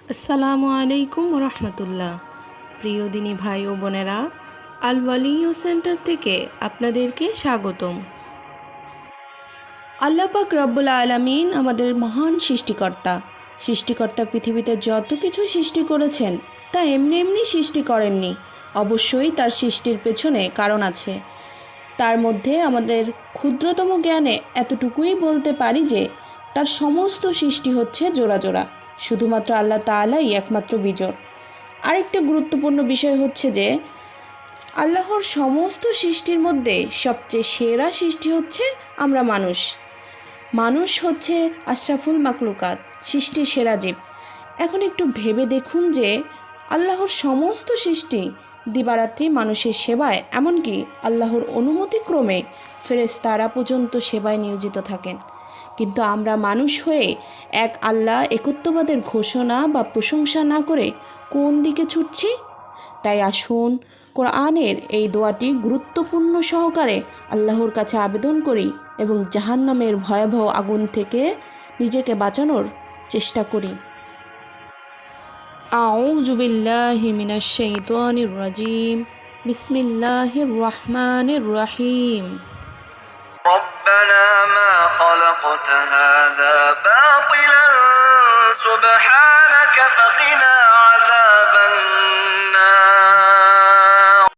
আসসালামু আলাইকুম রহমতুল্লাহ। প্রিয় দিনী ভাই ও বোনেরা, আল ওয়ালিয় সেন্টার থেকে আপনাদেরকে স্বাগতম। আল্লাহ পাক রব্বুল আলামিন আমাদের মহান সৃষ্টিকর্তা পৃথিবীতে যত কিছু সৃষ্টি করেছেন তা এমনি এমনি সৃষ্টি করেননি। অবশ্যই তার সৃষ্টির পেছনে কারণ আছে। তার মধ্যে আমাদের ক্ষুদ্রতম জ্ঞানে এতটুকুই বলতে পারি যে তার সমস্ত সৃষ্টি হচ্ছে জোড়া জোড়া, শুধুমাত্র আল্লাহ তাআলাই একমাত্র বিজোড়। আরেকটা গুরুত্বপূর্ণ বিষয় হচ্ছে যে আল্লাহর সমস্ত সৃষ্টির মধ্যে সবচেয়ে সেরা সৃষ্টি হচ্ছে আমরা মানুষ হচ্ছে আশরাফুল মাকলুকাত, সৃষ্টির সেরা জীব। এখন একটু ভেবে দেখুন যে আল্লাহর সমস্ত সৃষ্টি দিবারাত্রি মানুষের সেবায়, এমনকি আল্লাহর অনুমতিক্রমে ফেরেশতারা পর্যন্ত সেবায় নিয়োজিত থাকেন। কিন্তু আমরা মানুষ হয়ে এক আল্লাহ একত্ববাদের ঘোষণা বা প্রশংসা না করে কোন দিকে ছুটছি? তাই আসুন কোরআনের এই দোয়াটি গুরুত্বপূর্ণ সহকারে আল্লাহর কাছে আবেদন করি এবং জাহান্নামের ভয়াবহ আগুন থেকে নিজেকে বাঁচানোর চেষ্টা করি। আউযু বিল্লাহি মিনাশ শাইতানির রাজিম। বিসমিল্লাহির রহমানির রহিম। ربنا ما خلقت